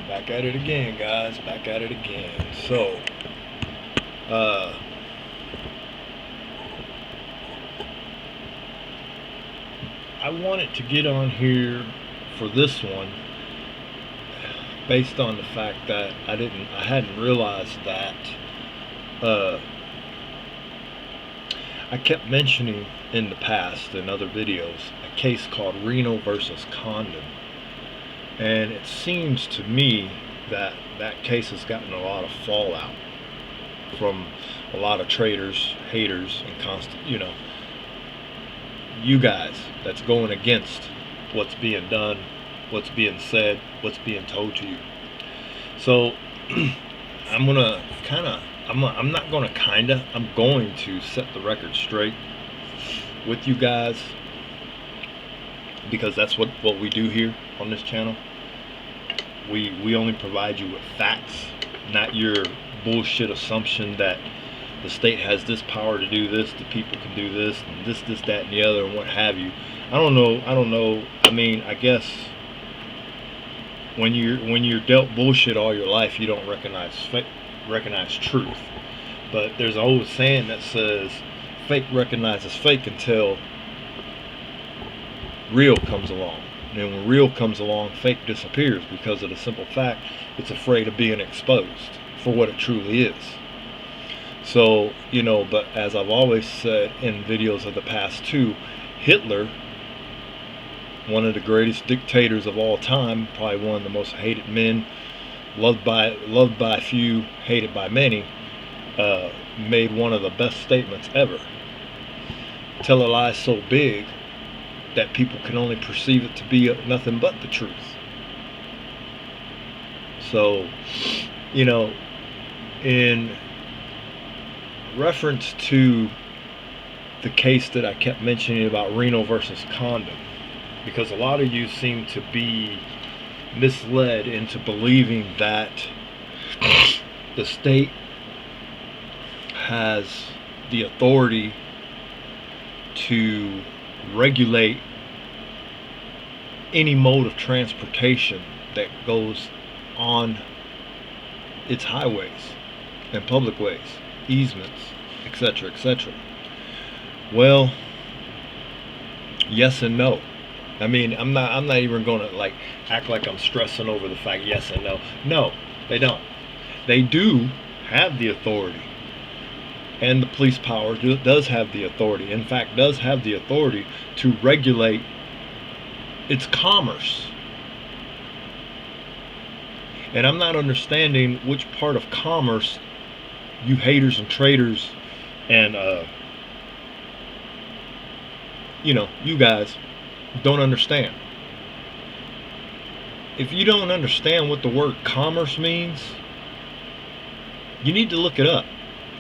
Back at it again, guys. Back at it again. So, uh, I wanted to get on here for this one based on the fact that I hadn't realized that uh, I kept mentioning in the past in other videos a case called Reno versus Condon, and it seems to me that that case has gotten a lot of fallout from a lot of traitors, haters, and you guys that's going against what's being done, what's being said, what's being told to you. So I'm gonna I'm not gonna I'm going to set the record straight with you guys, because that's what we do here on this channel. We only provide you with facts, not your bullshit assumption that the state has this power to do this, the people can do this, and this, that, and the other, and what have you. I don't know. I mean, I guess when you're dealt bullshit all your life, you don't recognize truth. But there's an old saying that says, fake recognizes fake until real comes along. And then when real comes along, fake disappears, because of the simple fact it's afraid of being exposed for what it truly is. So, but as I've always said in videos of the past too, Hitler, one of the greatest dictators of all time, probably one of the most hated men, loved by few, hated by many, made one of the best statements ever. Tell a lie so big that people can only perceive it to be nothing but the truth. So, in reference to the case that I kept mentioning about Reno versus Condon, because a lot of you seem to be misled into believing that the state has the authority to regulate any mode of transportation that goes on its highways and public ways, easements, etc., etc. Well, yes and no. I mean, I'm not even going to act like I'm stressing over the fact yes and no. No, they don't. They do have the authority, and the police power does have the authority. In fact, does have the authority to regulate its commerce. And I'm not understanding which part of commerce you haters and traitors and you guys don't understand. If you don't understand what the word commerce means, you need to look it up.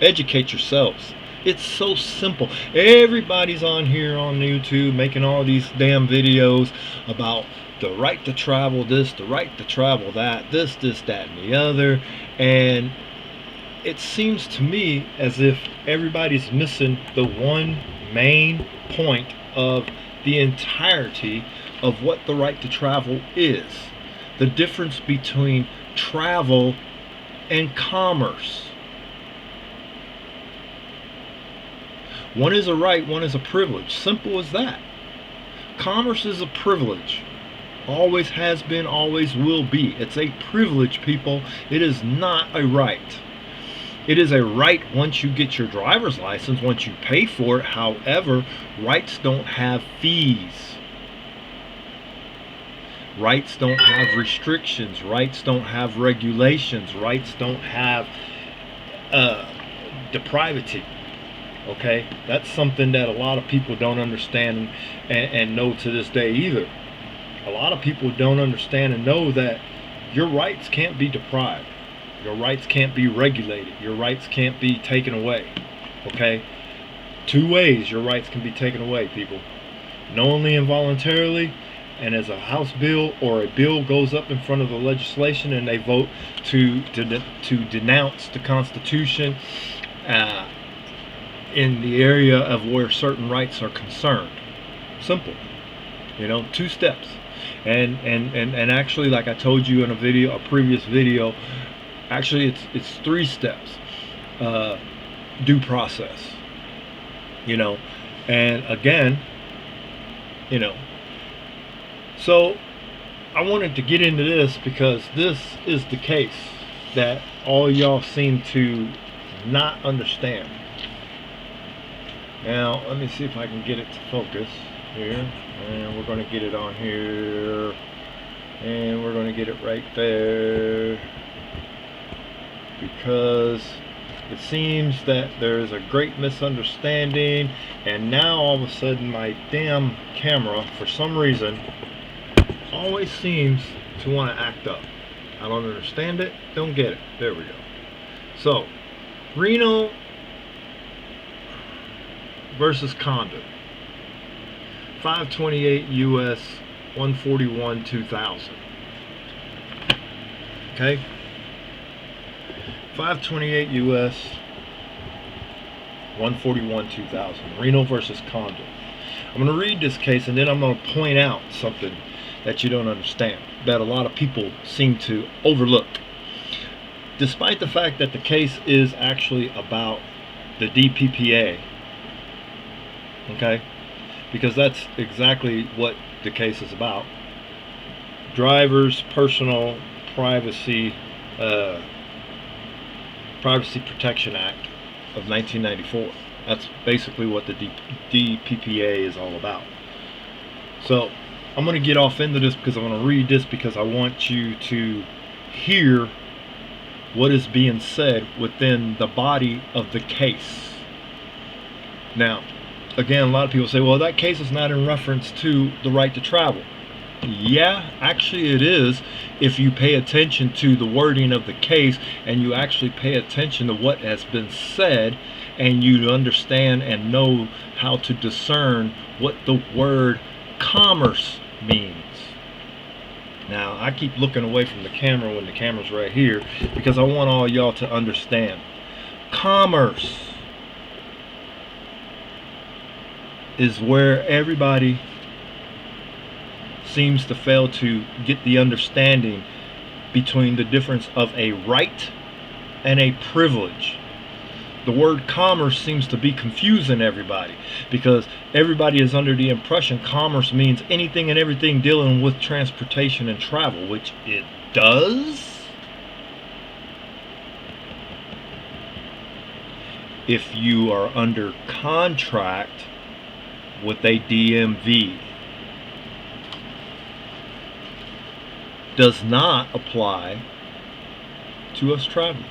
Educate yourselves. It's so simple. Everybody's on here on YouTube making all these damn videos about the right to travel this, the right to travel that, this, that, and the other. And it seems to me as if everybody's missing the one main point of the entirety of what the right to travel is. The difference between travel and commerce. One is a right, one is a privilege. Simple as that. Commerce is a privilege. Always has been, always will be. It's a privilege, people. It is not a right. It is a right once you get your driver's license, once you pay for it. However, rights don't have fees. Rights don't have restrictions. Rights don't have regulations. Rights don't have depravity. Okay? That's something that a lot of people don't understand and know to this day either. A lot of people don't understand and know that your rights can't be deprived. Your rights can't be regulated. Your rights can't be taken away. Okay? Two ways your rights can be taken away, people. Knowingly and voluntarily, and as a House bill or a bill goes up in front of the legislation and they vote to denounce the Constitution in the area of where certain rights are concerned. Simple. 2 steps. And actually, like I told you in a previous video, actually it's 3 steps. Due process, you know. And again, you know, so I wanted to get into this because this is the case that all y'all seem to not understand. Now, let me see if I can get it to focus here. And we're going to get it on here. And we're going to get it right there. Because it seems that there's a great misunderstanding. And now all of a sudden my damn camera, for some reason, always seems to want to act up. I don't understand it. Don't get it. There we go. So, Reno versus Condon, 528 U.S. 141 2000. Okay, 528 U.S. 141 2000. Reno versus Condon. I'm going to read this case and then I'm going to point out something that you don't understand, that a lot of people seem to overlook. Despite the fact that the case is actually about the DPPA, okay, because that's exactly what the case is about. Driver's Personal Privacy Protection Act of 1994. That's basically what the DPPA is all about. So I'm going to get off into this because I want to read this because I want you to hear what is being said within the body of the case. Now, again, a lot of people say, well, that case is not in reference to the right to travel. Yeah, actually it is, if you pay attention to the wording of the case and you actually pay attention to what has been said and you understand and know how to discern what the word commerce means. Now, I keep looking away from the camera when the camera's right here because I want all y'all to understand. Commerce is where everybody seems to fail to get the understanding between the difference of a right and a privilege. The word commerce seems to be confusing everybody because everybody is under the impression commerce means anything and everything dealing with transportation and travel, which it does. If you are under contract with a DMV, does not apply to us travelers.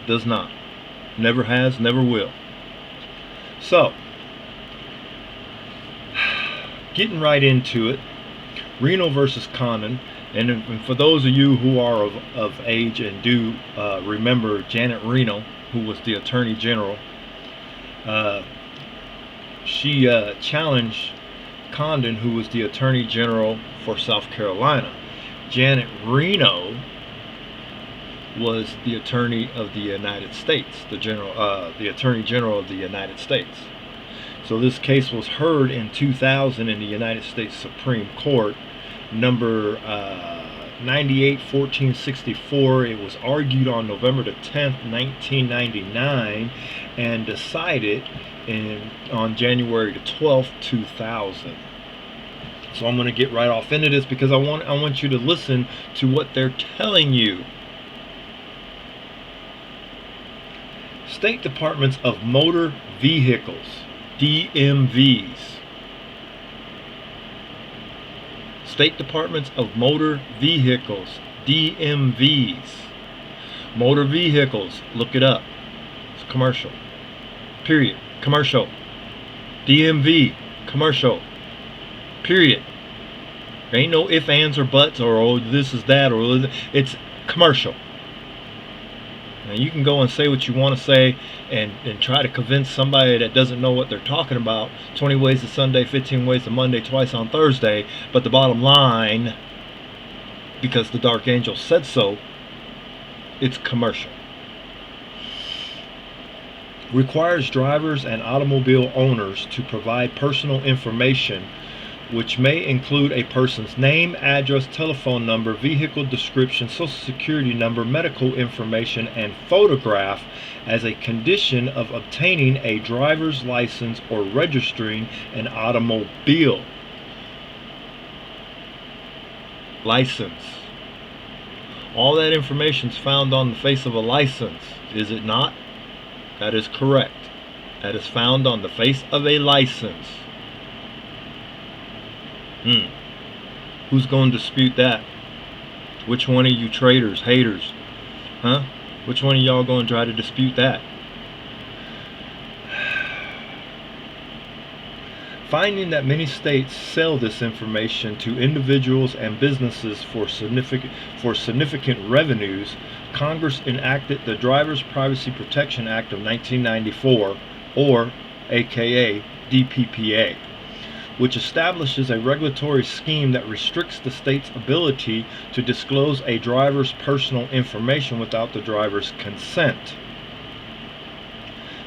Does not. Never has, never will. So, getting right into it, Reno versus Condon, and for those of you who are of age and do remember Janet Reno, who was the Attorney General, she challenged Condon, who was the Attorney General for South Carolina. Janet Reno was the Attorney of the United States, the Attorney General of the United States. So this case was heard in 2000 in the United States Supreme Court, number 98-1464. It was argued on November the 10th, 1999, and decided on January the 12th, 2000. So I'm going to get right off into this because I want you to listen to what they're telling you. State Departments of Motor Vehicles, DMVs. State Departments of Motor Vehicles, DMVs. Motor vehicles, look it up. It's commercial. Period. Commercial. DMV, commercial. Period. There ain't no ifs, ands, or buts, or oh, this is that, or it's commercial. Now you can go and say what you want to say and try to convince somebody that doesn't know what they're talking about. 20 ways to Sunday, 15 ways to Monday, twice on Thursday. But the bottom line, because the Dark Angel said so, it's commercial. Requires drivers and automobile owners to provide personal information which may include a person's name, address, telephone number, vehicle description, social security number, medical information, and photograph as a condition of obtaining a driver's license or registering an automobile. License. All that information is found on the face of a license, is it not? That is correct. That is found on the face of a license. Who's going to dispute that? Which one of you traitors, haters? Huh? Which one of y'all going to try to dispute that? Finding that many states sell this information to individuals and businesses for significant revenues, Congress enacted the Driver's Privacy Protection Act of 1994, or aka DPPA, which establishes a regulatory scheme that restricts the state's ability to disclose a driver's personal information without the driver's consent.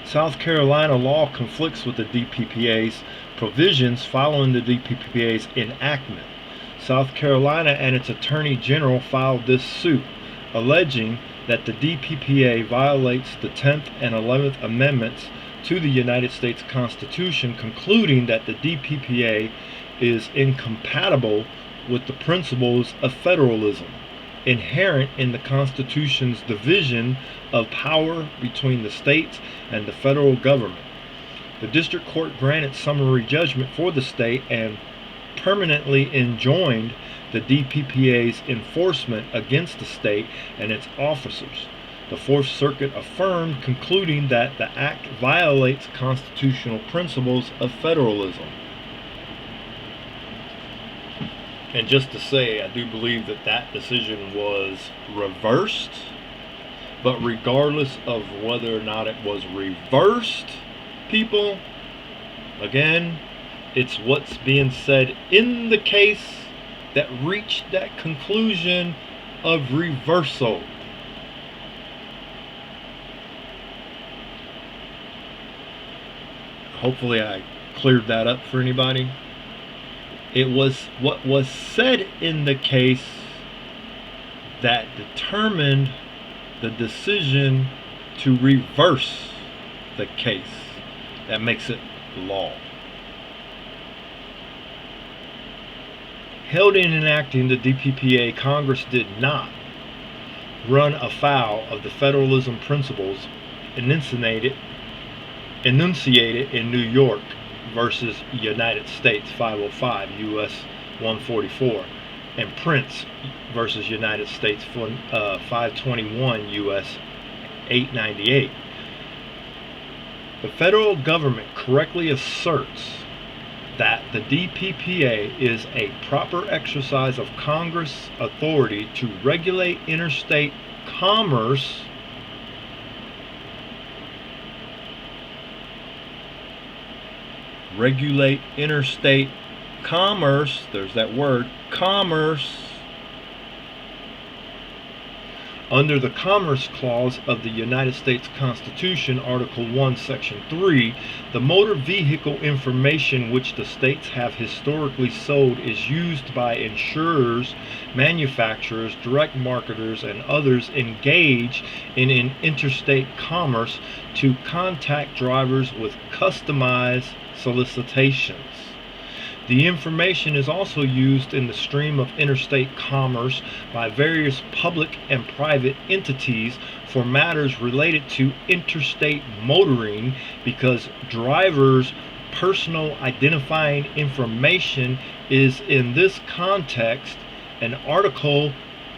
South Carolina law conflicts with the DPPA's provisions following the DPPA's enactment. South Carolina and its Attorney General filed this suit, alleging that the DPPA violates the 10th and 11th Amendments to the United States Constitution, concluding that the DPPA is incompatible with the principles of federalism inherent in the Constitution's division of power between the states and the federal government. The district court granted summary judgment for the state and permanently enjoined the DPPA's enforcement against the state and its officers. The Fourth Circuit affirmed, concluding that the act violates constitutional principles of federalism. And just to say, I do believe that that decision was reversed, but regardless of whether or not it was reversed, people, again, it's what's being said in the case that reached that conclusion of reversal. Hopefully I cleared that up for anybody. It was what was said in the case that determined the decision to reverse the case. That makes it law. Held in enacting the DPPA, Congress did not run afoul of the federalism principles enunciated in New York versus United States 505 U.S. 144 and Prince versus United States 521 U.S. 898. The federal government correctly asserts that the DPPA is a proper exercise of Congress' authority to regulate interstate commerce there's that word, commerce, under the Commerce Clause of the United States Constitution, Article 1, Section 3, the motor vehicle information which the states have historically sold is used by insurers, manufacturers, direct marketers, and others engaged in interstate commerce to contact drivers with customized solicitations. The information is also used in the stream of interstate commerce by various public and private entities for matters related to interstate motoring, because drivers' personal identifying information is in this context an article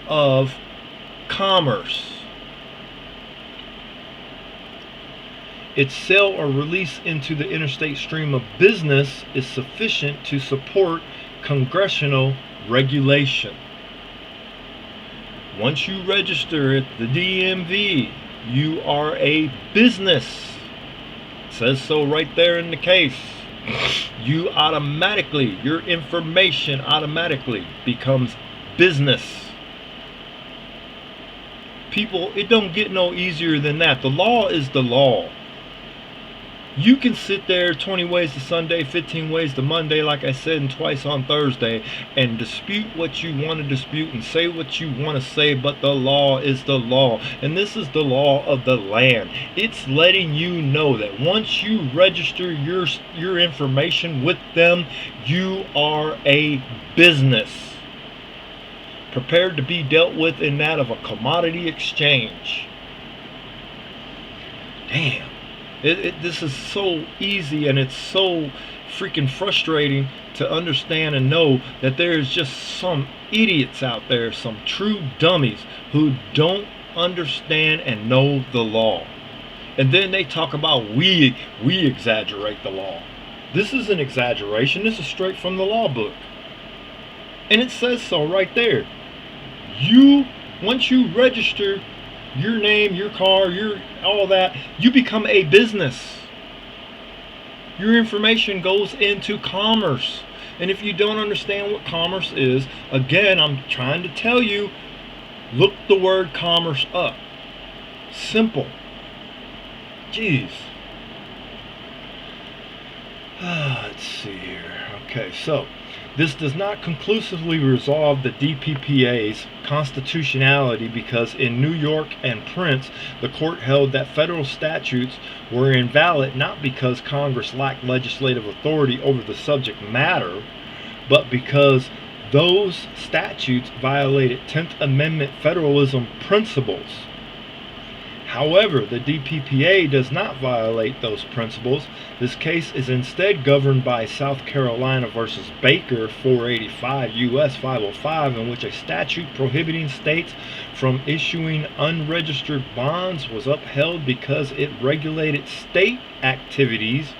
of commerce. Its sale or release into the interstate stream of business is sufficient to support congressional regulation. Once you register at the DMV, you are a business. It says so right there in the case. Your information automatically becomes business. People, it don't get no easier than that. The law is the law. You can sit there 20 ways to Sunday, 15 ways to Monday, like I said, and twice on Thursday, and dispute what you want to dispute and say what you want to say, but the law is the law. And this is the law of the land. It's letting you know that once you register your information with them, you are a business prepared to be dealt with in that of a commodity exchange. Damn. This is so easy, and it's so freaking frustrating to understand and know that there's just some idiots out there, some true dummies who don't understand and know the law. And then they talk about we exaggerate the law. This is an exaggeration. This is straight from the law book. And it says so right there. Once you register your name, your car, all that, you become a business. Your information goes into commerce. And if you don't understand what commerce is, again, I'm trying to tell you, look the word commerce up. Simple. Jeez. Let's see here. Okay, so this does not conclusively resolve the DPPA's constitutionality, because in New York and Prince, the court held that federal statutes were invalid not because Congress lacked legislative authority over the subject matter, but because those statutes violated 10th Amendment federalism principles. However, the DPPA does not violate those principles. This case is instead governed by South Carolina versus Baker 485 U.S. 505, in which a statute prohibiting states from issuing unregistered bonds was upheld because it regulated state activities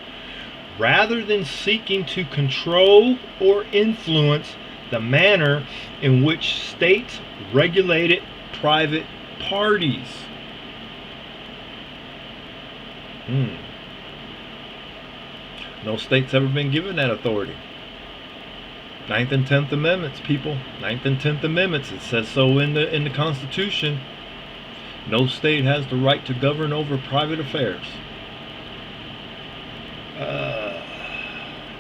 rather than seeking to control or influence the manner in which states regulated private parties. No state's ever been given that authority. 9th and 10th Amendments, people. 9th and 10th Amendments. It says so in the Constitution. No state has the right to govern over private affairs.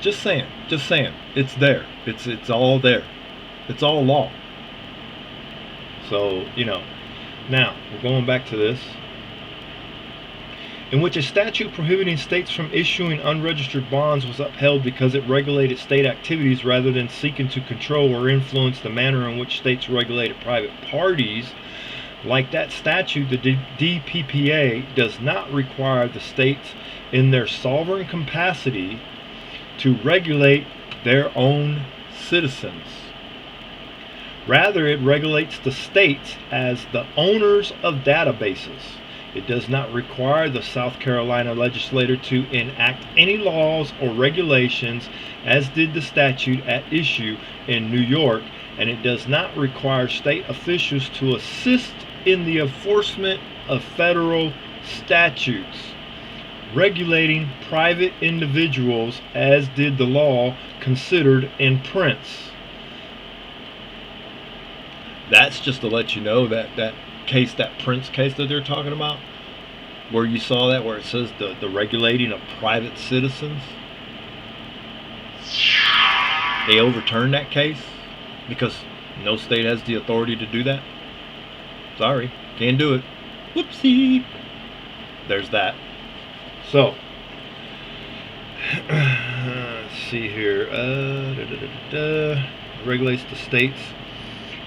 Just saying. It's there. It's all there. It's all law. So, now we're going back to this. In which a statute prohibiting states from issuing unregistered bonds was upheld because it regulated state activities rather than seeking to control or influence the manner in which states regulated private parties. Like that statute, the DPPA does not require the states in their sovereign capacity to regulate their own citizens. Rather, it regulates the states as the owners of databases. It does not require the South Carolina legislature to enact any laws or regulations, as did the statute at issue in New York, and it does not require state officials to assist in the enforcement of federal statutes regulating private individuals, as did the law considered in Prince. That's just to let you know that case, that Prince case that they're talking about, where you saw that, where it says the regulating of private citizens, they overturned that case because no state has the authority to do that. Sorry, can't do it. Whoopsie. There's that. So let's see here. Regulates the states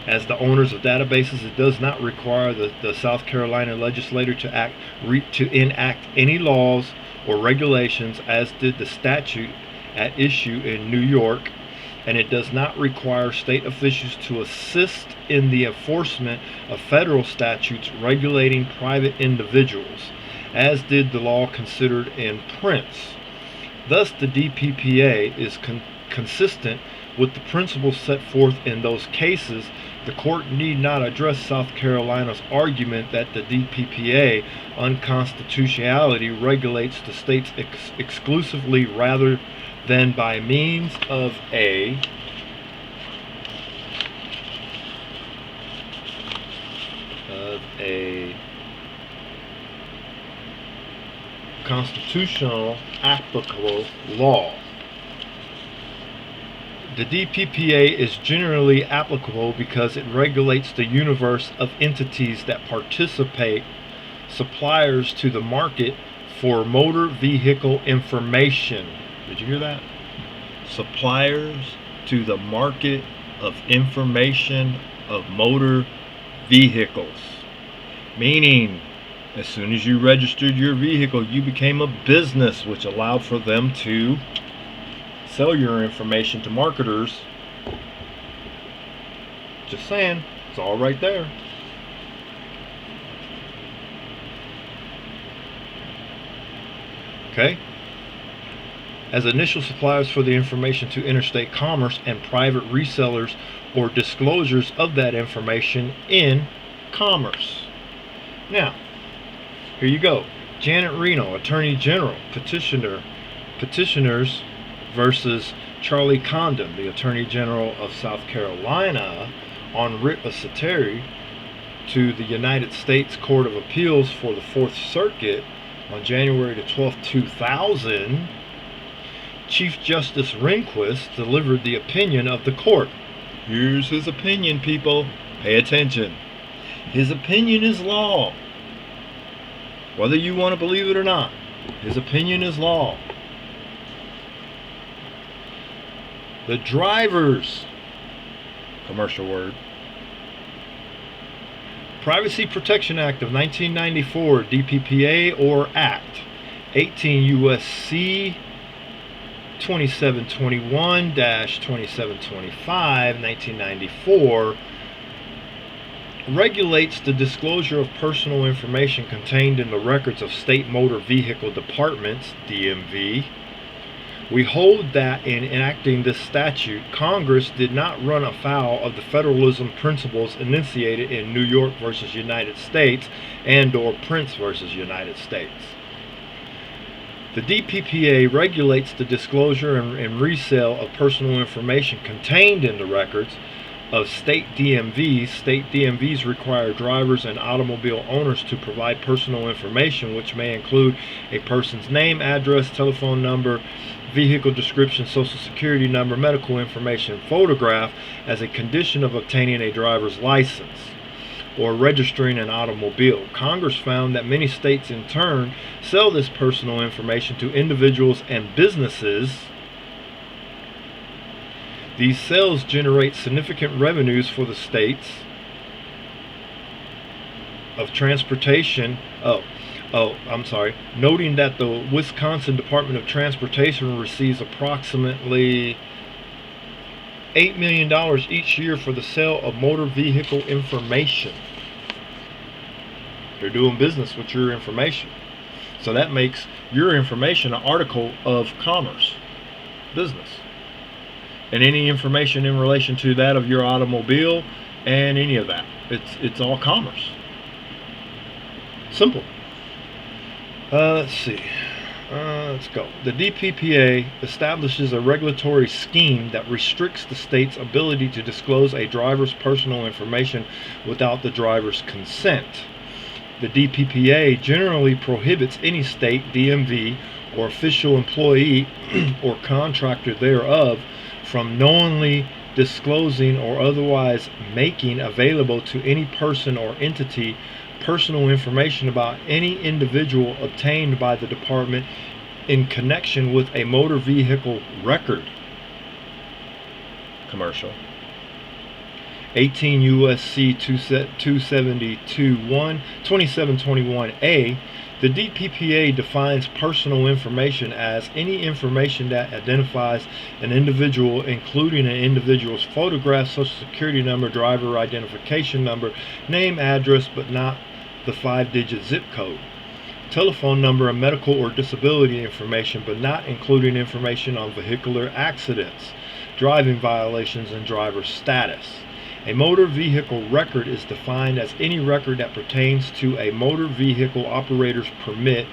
as the owners of databases. It does not require the South Carolina legislature to enact any laws or regulations, as did the statute at issue in New York, and it does not require state officials to assist in the enforcement of federal statutes regulating private individuals, as did the law considered in Prince. Thus, the DPPA is consistent with the principles set forth in those cases. The court need not address South Carolina's argument that the DPPA unconstitutionality regulates the states exclusively rather than by means of a constitutional applicable law. The DPPA is generally applicable because it regulates the universe of entities that participate, suppliers to the market for motor vehicle information. Did you hear that? Suppliers to the market of information of motor vehicles. Meaning, as soon as you registered your vehicle, you became a business, which allowed for them to sell your information to marketers. Just saying, it's all right there. Okay? As initial suppliers for the information to interstate commerce and private resellers or disclosures of that information in commerce. Now, here you go. Janet Reno, Attorney General, petitioners versus Charlie Condon, the Attorney General of South Carolina, on writ of certiorari to the United States Court of Appeals for the Fourth Circuit on January the 12th, 2000. Chief Justice Rehnquist delivered the opinion of the court. Here's his opinion, people. Pay attention. His opinion is law. Whether you want to believe it or not, his opinion is law. The Drivers, commercial word, Privacy Protection Act of 1994, DPPA or Act, 18 U.S.C. 2721-2725, 1994, regulates the disclosure of personal information contained in the records of state motor vehicle departments, DMV. We hold that in enacting this statute, Congress did not run afoul of the federalism principles enunciated in New York versus United States and/or Prince versus United States. The DPPA regulates the disclosure and resale of personal information contained in the records of state DMVs. State DMVs require drivers and automobile owners to provide personal information, which may include a person's name, address, telephone number, vehicle description, social security number, medical information, photograph, as a condition of obtaining a driver's license or registering an automobile. Congress found that many states in turn sell this personal information to individuals and businesses. These sales generate significant revenues for the states of transportation. Noting that the Wisconsin Department of Transportation receives approximately $8 million each year for the sale of motor vehicle information. They're doing business with your information. So that makes your information an article of commerce, business. And any information in relation to that of your automobile and any of that, it's all commerce. Simple. Let's see. Let's go. The DPPA establishes a regulatory scheme that restricts the state's ability to disclose a driver's personal information without the driver's consent. The DPPA generally prohibits any state, DMV, or official employee or contractor thereof from knowingly disclosing or otherwise making available to any person or entity personal information about any individual obtained by the department in connection with a motor vehicle record. Commercial. 18 U.S.C. 2721A, the DPPA defines personal information as any information that identifies an individual, including an individual's photograph, social security number, driver identification number, name, address, but not the 5-digit zip code, telephone number, and medical or disability information, but not including information on vehicular accidents, driving violations, and driver status. A motor vehicle record is defined as any record that pertains to a motor vehicle operator's permit,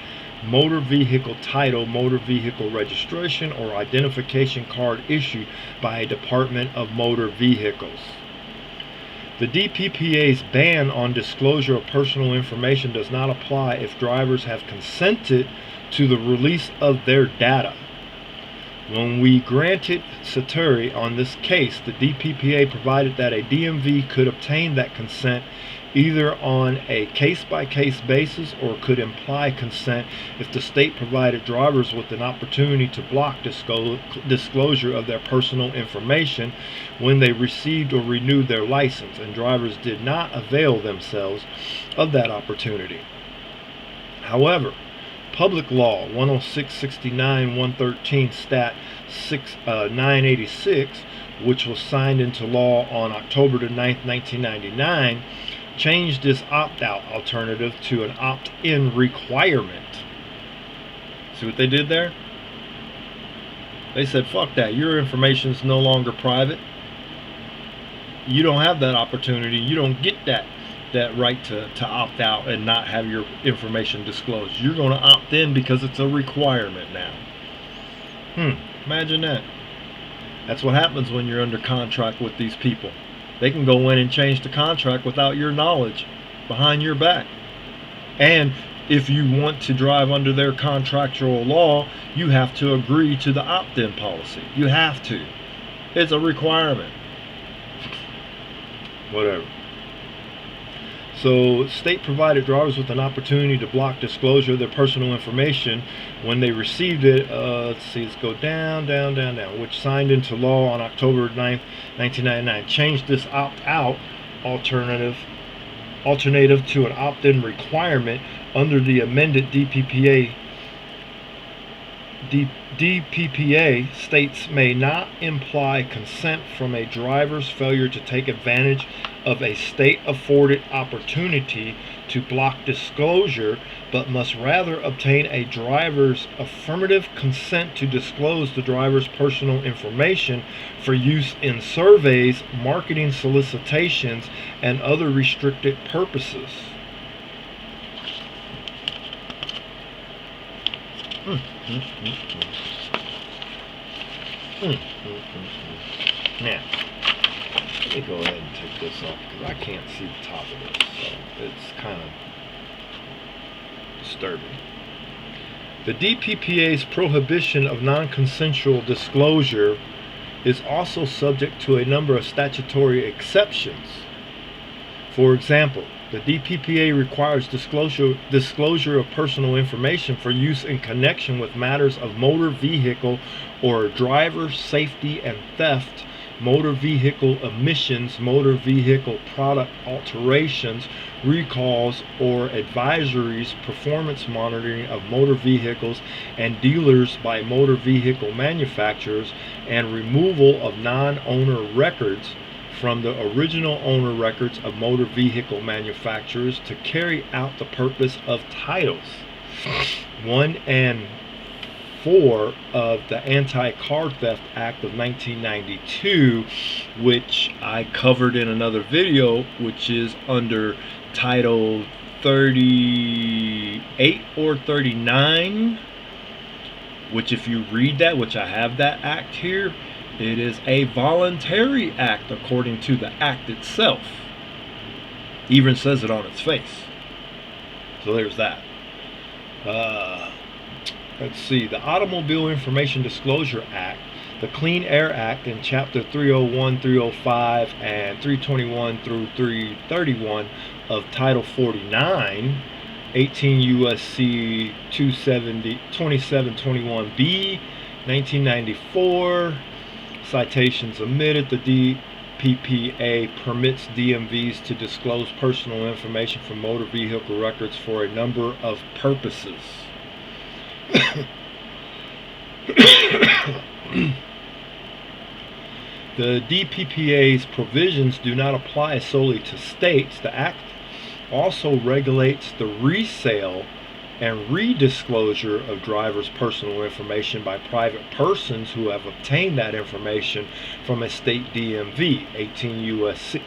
motor vehicle title, motor vehicle registration, or identification card issued by a Department of Motor Vehicles. The DPPA's ban on disclosure of personal information does not apply if drivers have consented to the release of their data. When we granted certiorari on this case, the DPPA provided that a DMV could obtain that consent either on a case-by-case basis or could imply consent if the state provided drivers with an opportunity to block disclosure of their personal information when they received or renewed their license, and drivers did not avail themselves of that opportunity. However, Public Law 106-69-113 Stat 986, which was signed into law on October 9, 1999, changed this opt-out alternative to an opt-in requirement. See what they did there? They said, fuck that, your information is no longer private. You don't have that opportunity. You don't get that right to opt out and not have your information disclosed. You're going to opt in because it's a requirement now. Imagine that. That's what happens when you're under contract with these people. They can go in and change the contract without your knowledge, behind your back. And if you want to drive under their contractual law, you have to agree to the opt-in policy. You have to. It's a requirement. Whatever. So, state provided drivers with an opportunity to block disclosure of their personal information when they received it. Let's go down, which signed into law on October 9th, 1999. Changed this opt-out alternative to an opt-in requirement under the amended DPPA. DPPA states may not imply consent from a driver's failure to take advantage of a state-afforded opportunity to block disclosure, but must rather obtain a driver's affirmative consent to disclose the driver's personal information for use in surveys, marketing solicitations, and other restricted purposes. Now, let me go ahead and take this off because I can't see the top of this, so it's kind of disturbing. The DPPA's prohibition of non-consensual disclosure is also subject to a number of statutory exceptions. For example, the DPPA requires disclosure of personal information for use in connection with matters of motor vehicle or driver safety and theft, motor vehicle emissions, motor vehicle product alterations, recalls or advisories, performance monitoring of motor vehicles and dealers by motor vehicle manufacturers, and removal of non-owner records from the original owner records of motor vehicle manufacturers to carry out the purpose of Titles 1 and 4 of the Anti-Car Theft Act of 1992, which I covered in another video, which is under Title 38 or 39, which if you read that, which I have that act here, it is a voluntary act according to the act itself. Even says it on its face. So there's that. Let's see. The Automobile Information Disclosure Act, the Clean Air Act in Chapter 301, 305, and 321 through 331 of Title 49, 18 U.S.C. 2721B, 1994. Citations omitted. The DPPA permits DMVs to disclose personal information from motor vehicle records for a number of purposes. The DPPA's provisions do not apply solely to states. The Act also regulates the resale and redisclosure of drivers' personal information by private persons who have obtained that information from a state DMV, 18 U.S.C.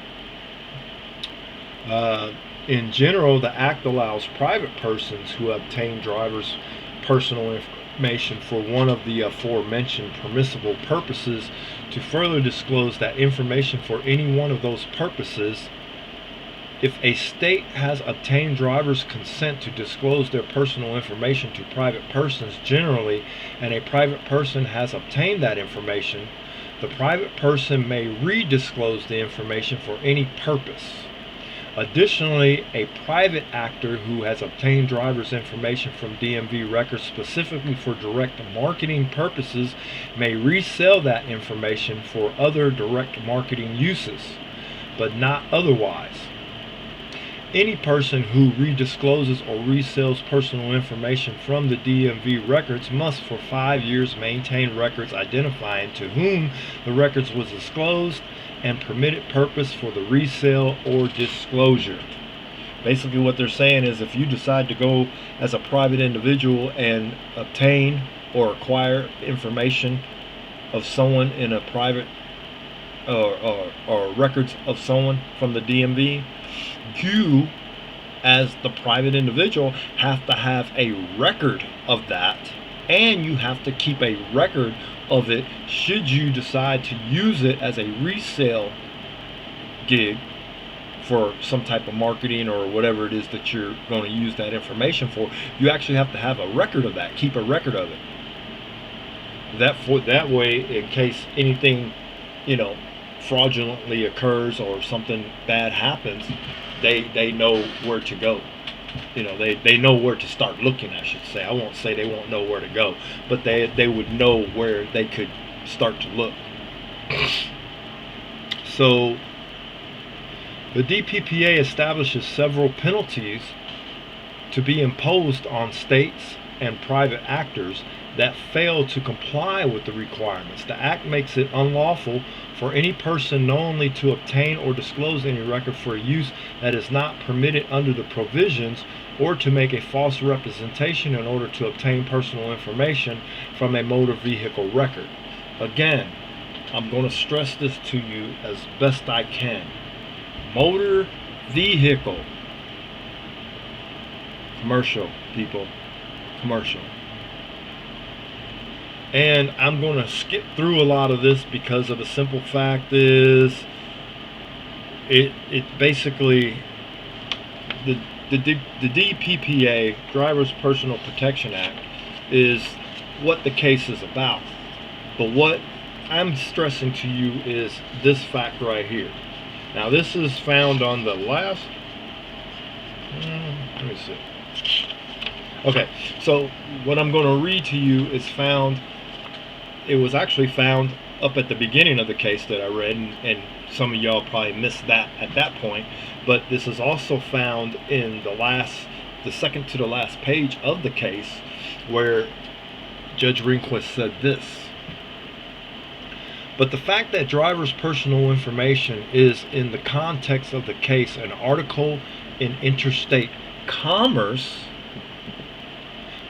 In general, the Act allows private persons who obtain drivers' personal information for one of the aforementioned permissible purposes to further disclose that information for any one of those purposes If a state has obtained driver's consent to disclose their personal information to private persons generally, and a private person has obtained that information, the private person may redisclose the information for any purpose. Additionally, a private actor who has obtained driver's information from DMV records specifically for direct marketing purposes may resell that information for other direct marketing uses, but not otherwise. Any person who rediscloses or resells personal information from the DMV records must for 5 years maintain records identifying to whom the records was disclosed and permitted purpose for the resale or disclosure. Basically what they're saying is, if you decide to go as a private individual and obtain or acquire information of someone in a private or records of someone from the DMV, you as the private individual have to have a record of that, and you have to keep a record of it should you decide to use it as a resale gig for some type of marketing or whatever it is that you're going to use that information for. You actually have to have a record of that, keep a record of it. That way, in case anything, fraudulently occurs or something bad happens, they know where to go. They know where to start looking, I should say. I won't say they won't know where to go, but they would know where they could start to look. So the DPPA establishes several penalties to be imposed on states and private actors that fail to comply with the requirements. The Act makes it unlawful for any person knowingly to obtain or disclose any record for use that is not permitted under the provisions, or to make a false representation in order to obtain personal information from a motor vehicle record. Again, I'm going to stress this to you as best I can. Motor vehicle. Commercial, people. Commercial. And I'm going to skip through a lot of this because of the simple fact is it basically the DPPA, Driver's Personal Protection Act, is what the case is about. But what I'm stressing to you is this fact right here. Now this is found on the last, let me see. Okay, so what I'm going to read to you is found, it was actually found up at the beginning of the case that I read, and some of y'all probably missed that at that point, but this is also found in the second to the last page of the case, where Judge Rehnquist said this: but the fact that driver's personal information is, in the context of the case, an article in interstate commerce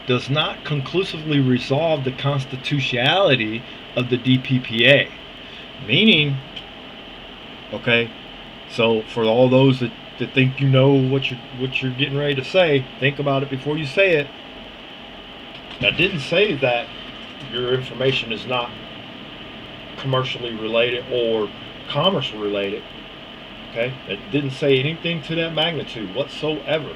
does not conclusively resolve the constitutionality of the DPPA. Meaning, okay, so for all those that think you know what you're getting ready to say, think about it before you say it. That didn't say that your information is not commercially related or commerce related. Okay, it didn't say anything to that magnitude whatsoever.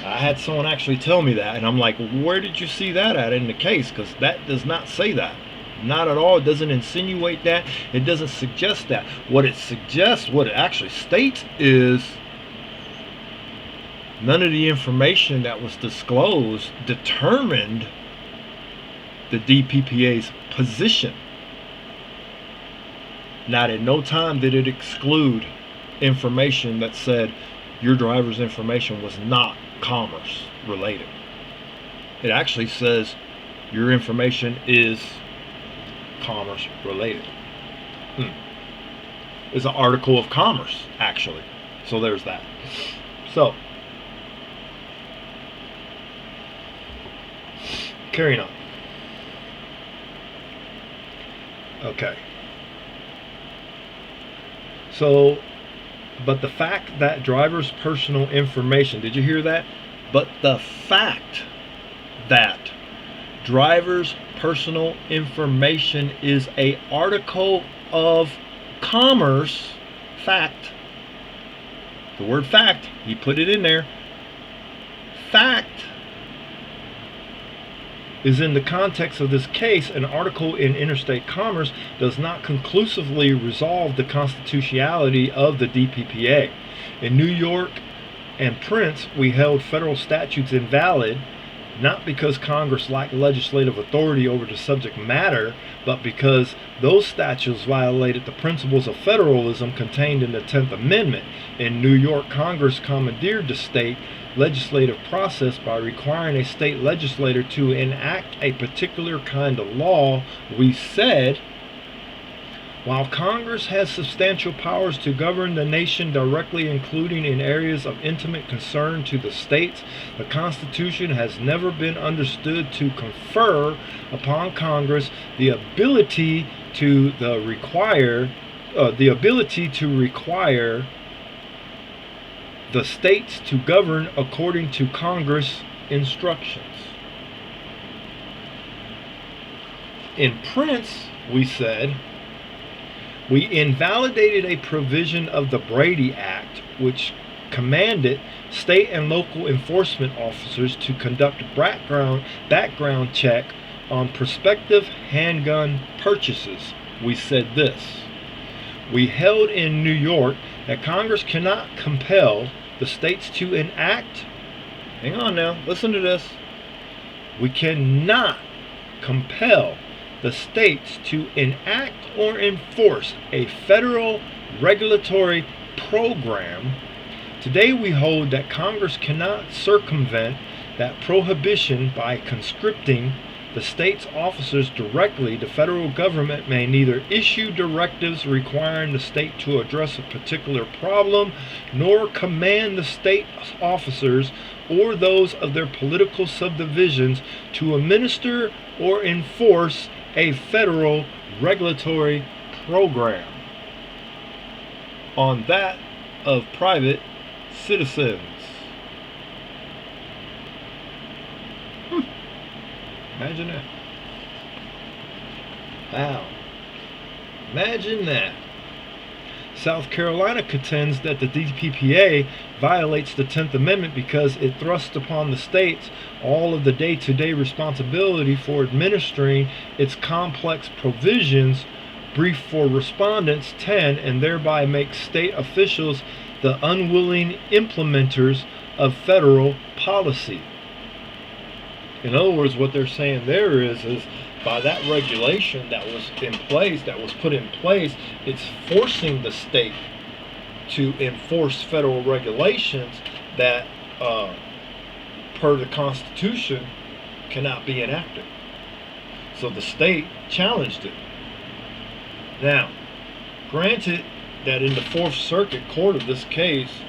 I had someone actually tell me that, and I'm like, where did you see that at in the case? Because that does not say that. Not at all. It doesn't insinuate that. It doesn't suggest that. What it suggests, what it actually states, is none of the information that was disclosed determined the DPPA's position. Not at no time did it exclude information that said your driver's information was not commerce related. It actually says your information is commerce related. It's an article of commerce, actually. So there's that. So, carrying on. Okay. So, but the fact that driver's personal information, did you hear that? But the fact that driver's personal information is a article of commerce, fact, The word fact, he put it in there. Fact is in the context of this case, an article in Interstate Commerce does not conclusively resolve the constitutionality of the DPPA. In New York and Prince, we held federal statutes invalid, not because Congress lacked legislative authority over the subject matter, but because those statutes violated the principles of federalism contained in the 10th Amendment. In New York, Congress commandeered the state legislative process by requiring a state legislator to enact a particular kind of law. We said, while Congress has substantial powers to govern the nation directly, including in areas of intimate concern to the states, the Constitution has never been understood to confer upon Congress the ability to require the states to govern according to Congress instructions. In Prince, we said, we invalidated a provision of the Brady Act which commanded state and local enforcement officers to conduct background check on prospective handgun purchases. We said this. We held in New York that Congress cannot compel the states to enact, hang on now, listen to this. We cannot compel the states to enact or enforce a federal regulatory program. Today we hold that Congress cannot circumvent that prohibition by conscripting the state's officers directly. The federal government may neither issue directives requiring the state to address a particular problem, nor command the state officers or those of their political subdivisions to administer or enforce a federal regulatory program on that of private citizens. Imagine that. Wow. Imagine that. South Carolina contends that the DPPA violates the 10th Amendment because it thrusts upon the states all of the day-to-day responsibility for administering its complex provisions. Brief for Respondents 10, and thereby makes state officials the unwilling implementers of federal policy. In other words, what they're saying there is by that regulation that was put in place, it's forcing the state to enforce federal regulations that, per the Constitution, cannot be enacted. So the state challenged it. Now, granted that in the Fourth Circuit Court of this case,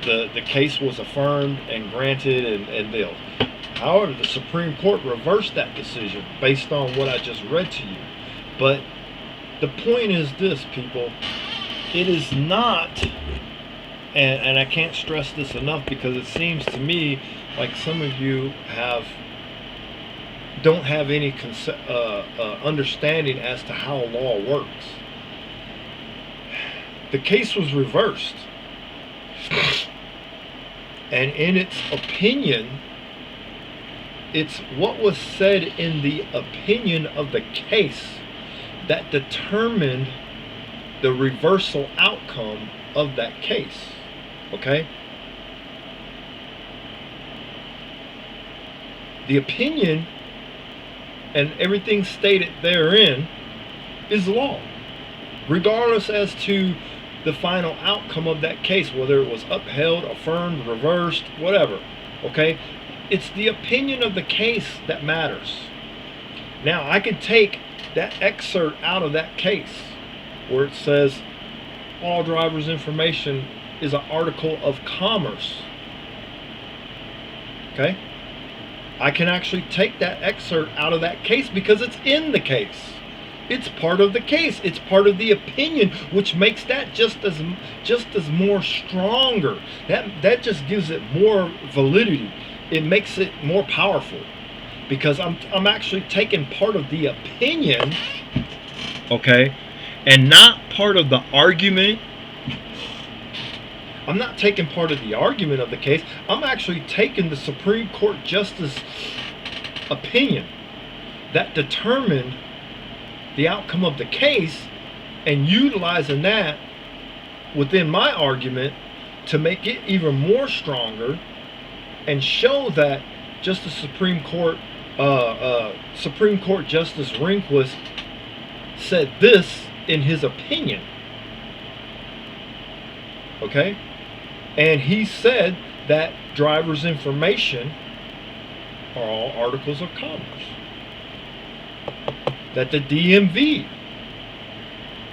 the case was affirmed and granted and they'll. However, the Supreme Court reversed that decision based on what I just read to you. But the point is this, people. It is not, and I can't stress this enough because it seems to me like some of you don't have any understanding as to how law works. The case was reversed. And in its opinion, it's what was said in the opinion of the case that determined the reversal outcome of that case. Okay? The opinion and everything stated therein is law, regardless as to the final outcome of that case, whether it was upheld, affirmed, reversed, whatever. Okay? It's the opinion of the case that matters. Now, I can take that excerpt out of that case where it says all drivers' information is an article of commerce. Okay? I can actually take that excerpt out of that case because it's in the case. It's part of the case. It's part of the opinion, which makes that just as more stronger. That just gives it more validity. It makes it more powerful because I'm actually taking part of the opinion, okay, and not part of the argument I'm not taking part of the argument of the case. I'm actually taking the Supreme Court Justice opinion that determined the outcome of the case and utilizing that within my argument to make it even more stronger and show that Justice Supreme Court Justice Rehnquist said this in his opinion. Okay? And he said that driver's information are all articles of commerce. That the DMV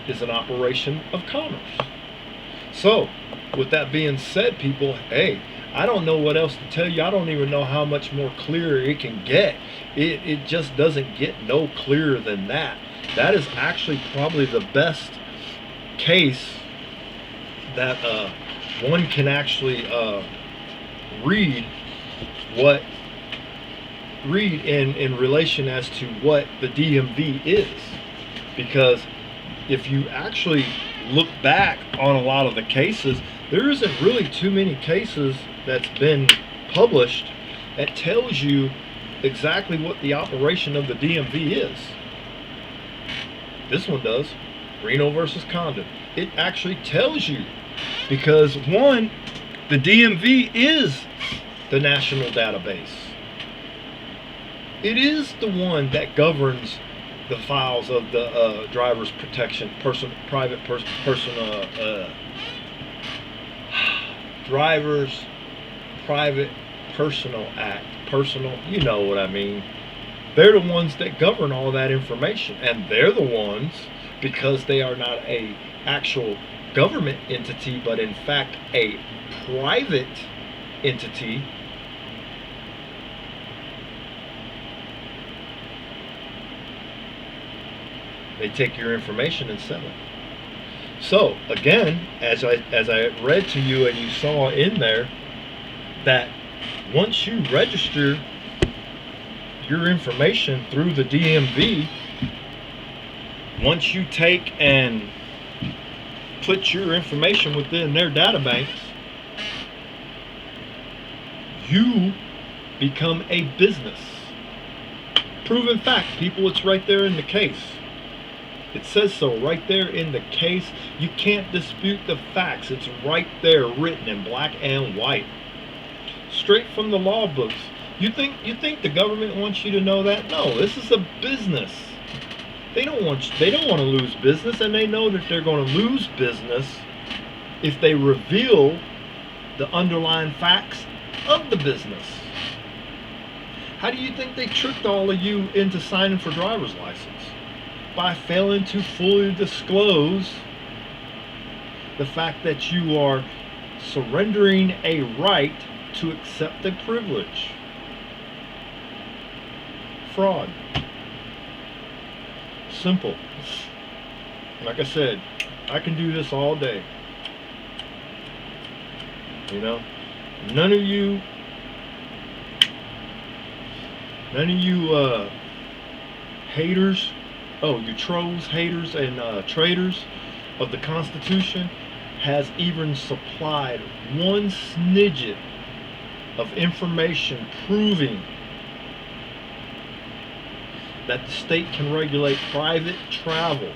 is an operation of commerce. So, with that being said, people, hey, I don't know what else to tell you. I don't even know how much more clear it can get. It just doesn't get no clearer than that. That is actually probably the best case that one can actually read in relation as to what the DMV is. Because if you actually look back on a lot of the cases, there isn't really too many cases that's been published that tells you exactly what the operation of the DMV is. This one does. Reno versus Condon. It actually tells you, because one, the DMV is the national database. It is the one that governs the files of the driver's protection, Driver's Private Personal Act. Personal, you know what I mean. They're the ones that govern all that information, and they're the ones, because they are not a actual government entity, but in fact a private entity. They take your information and sell it. So again, as I read to you and you saw in there, that once you register your information through the DMV, once you take and put your information within their databanks, you become a business. Proven fact, people, it's right there in the case. It says so right there in the case. You can't dispute the facts. It's right there, written in black and white, straight from the law books. You think the government wants you to know that? No, this is a business. They don't want to lose business, and they know that they're going to lose business if they reveal the underlying facts of the business. How do you think they tricked all of you into signing for driver's license? By failing to fully disclose the fact that you are surrendering a right to accept a privilege. Fraud. Simple. Like I said, I can do this all day. You know, none of you haters, you trolls, haters, and traitors of the Constitution has even supplied one snidget of information proving that the state can regulate private travel.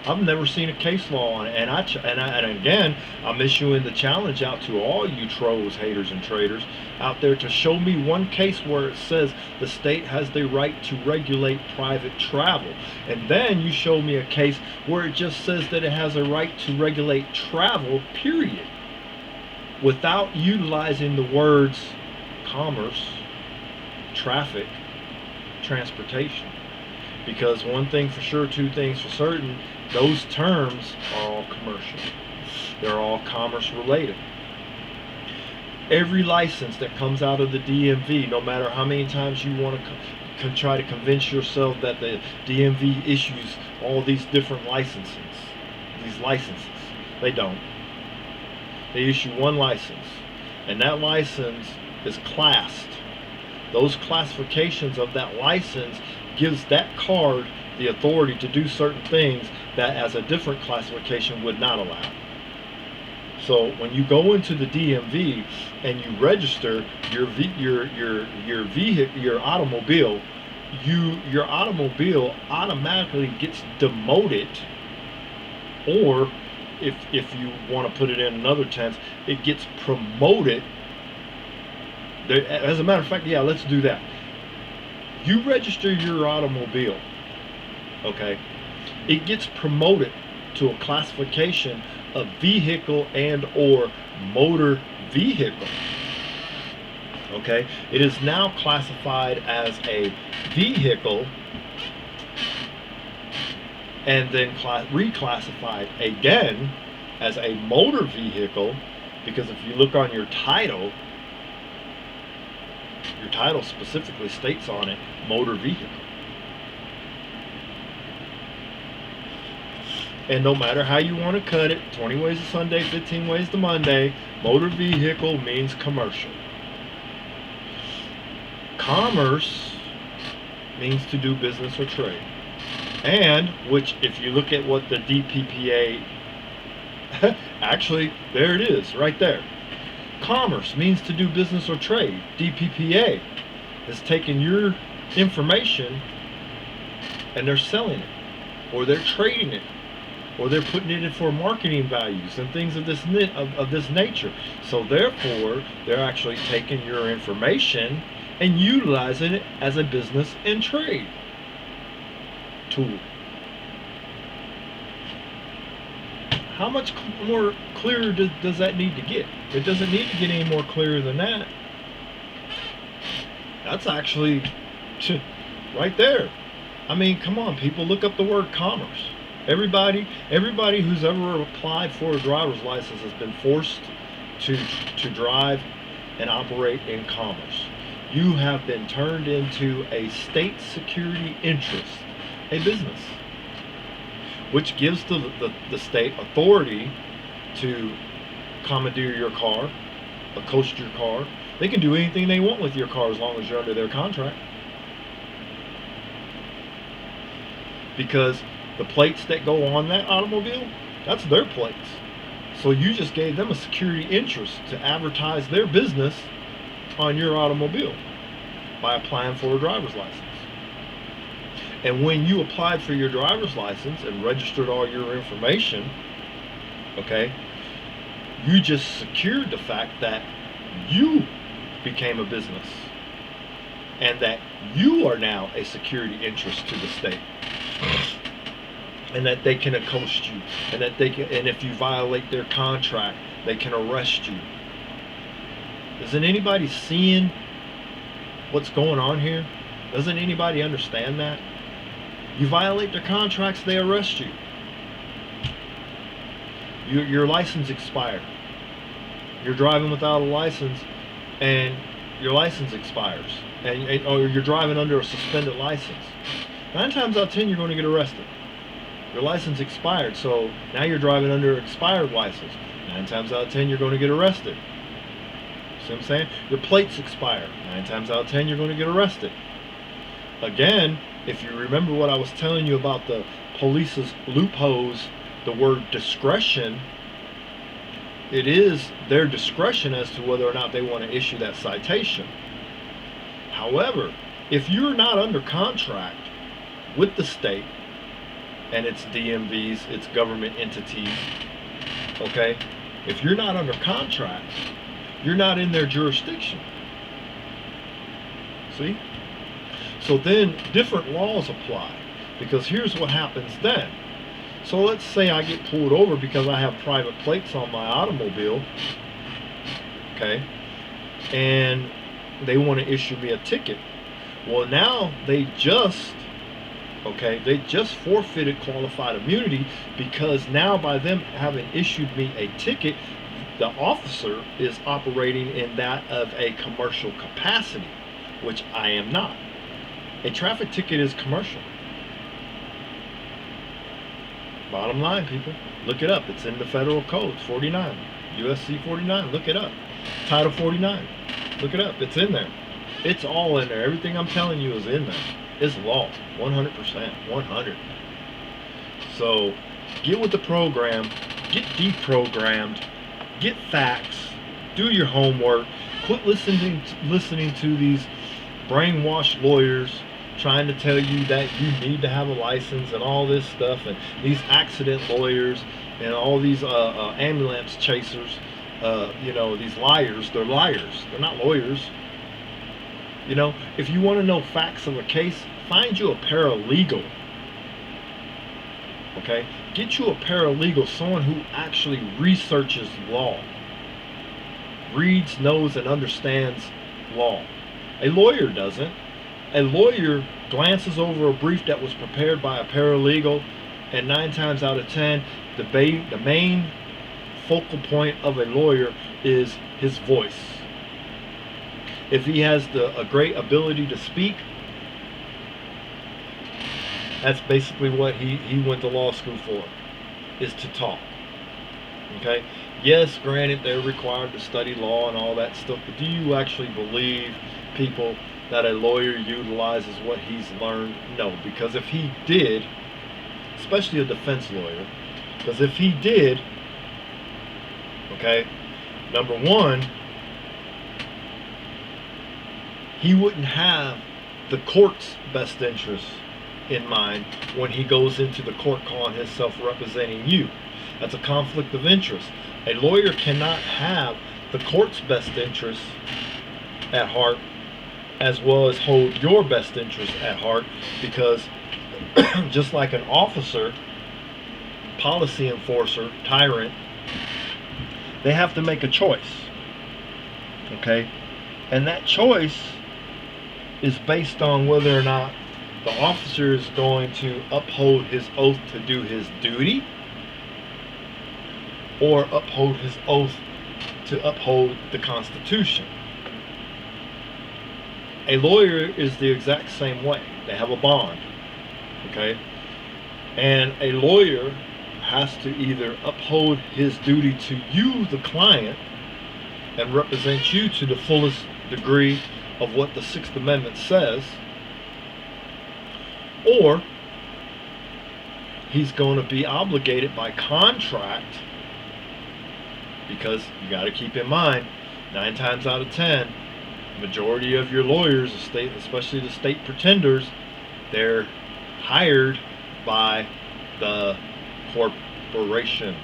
I've never seen a case law on it, and again, I'm issuing the challenge out to all you trolls, haters, and traitors out there to show me one case where it says the state has the right to regulate private travel, and then you show me a case where it just says that it has a right to regulate travel, period, without utilizing the words commerce, traffic, transportation. Because one thing for sure, two things for certain, those terms are all commercial. They're all commerce related. Every license that comes out of the DMV, no matter how many times you want to try to convince yourself that the DMV issues all these different licenses, they don't. They issue one license, and that license is classed. Those classifications of that license gives that card the authority to do certain things that as a different classification would not allow. So when you go into the DMV and you register your vehicle, your automobile, your automobile automatically gets demoted, or if you want to put it in another tense, it gets promoted. As a matter of fact, yeah, let's do that. You register your automobile, okay? It gets promoted to a classification of vehicle and or motor vehicle. Okay, it is now classified as a vehicle and then reclassified again as a motor vehicle, because if you look on your title specifically states on it motor vehicle. And no matter how you want to cut it, 20 ways to Sunday, 15 ways to Monday, motor vehicle means commercial. Commerce means to do business or trade. And, which if you look at what the DPPA, actually, there it is, right there. Commerce means to do business or trade. DPPA is taking your information and they're selling it, or they're trading it, or they're putting it in for marketing values and things of this nature. So therefore, they're actually taking your information and utilizing it as a business and trade tool. How much more clearer does that need to get? It doesn't need to get any more clearer than that. That's actually right there. I mean, come on, people, look up the word commerce. Everybody who's ever applied for a driver's license has been forced to drive and operate in commerce. You have been turned into a state security interest, a business, which gives the state authority to commandeer your car, coast your car. They can do anything they want with your car as long as you're under their contract. Because the plates that go on that automobile, that's their plates. So you just gave them a security interest to advertise their business on your automobile by applying for a driver's license. And when you applied for your driver's license and registered all your information, okay, you just secured the fact that you became a business and that you are now a security interest to the state. And that they can accost you, and that they can, and if you violate their contract, they can arrest you. Isn't anybody seeing what's going on here? Doesn't anybody understand that? You violate their contracts, they arrest you. Your license expired. You're driving without a license, and your license expires, or you're driving under a suspended license. 9 times out of 10, you're going to get arrested. Your license expired, so now you're driving under an expired license. 9 times out of 10, you're going to get arrested. See what I'm saying? Your plates expire. 9 times out of 10, you're going to get arrested. Again, if you remember what I was telling you about the police's loopholes, the word discretion, it is their discretion as to whether or not they want to issue that citation. However, if you're not under contract with the state, and its DMVs, its government entities, okay? If you're not under contract, you're not in their jurisdiction. See? So then different laws apply, because here's what happens then. So let's say I get pulled over because I have private plates on my automobile, okay? And they want to issue me a ticket. Well, now they just forfeited qualified immunity, because now by them having issued me a ticket, the officer is operating in that of a commercial capacity, which I am not. A traffic ticket is commercial. Bottom line, people, look it up. It's in the federal code, 49, USC 49. Look it up. Title 49. Look it up. It's in there. It's all in there. Everything I'm telling you is in there. It's law, 100%, 100. So get with the program, get deprogrammed, Get facts. Do your homework. Quit listening to these brainwashed lawyers trying to tell you that you need to have a license and all this stuff, and these accident lawyers and all these ambulance chasers. These liars. They're liars. They're not lawyers. If you want to know facts of a case, find you a paralegal. Okay? Get you a paralegal, someone who actually researches law, reads, knows, and understands law. A lawyer doesn't. A lawyer glances over a brief that was prepared by a paralegal, and 9 times out of 10, the main focal point of a lawyer is his voice. If he has a great ability to speak, that's basically what he went to law school for, is to talk. Okay? Yes, granted, they're required to study law and all that stuff, but do you actually believe, people, that a lawyer utilizes what he's learned? No, because if he did, especially a defense lawyer, because if he did, okay, number one, he wouldn't have the court's best interests in mind when he goes into the court calling himself representing you. That's a conflict of interest. A lawyer cannot have the court's best interests at heart as well as hold your best interests at heart, because just like an officer, policy enforcer, tyrant, they have to make a choice. Okay? And that choice is based on whether or not the officer is going to uphold his oath to do his duty, or uphold his oath to uphold the Constitution. A lawyer is the exact same way. They have a bond. Okay? And a lawyer has to either uphold his duty to you, the client, and represent you to the fullest degree of what the Sixth Amendment says, or he's going to be obligated by contract, because you got to keep in mind, 9 times out of 10, the majority of your lawyers, especially the state pretenders, they're hired by the corporation.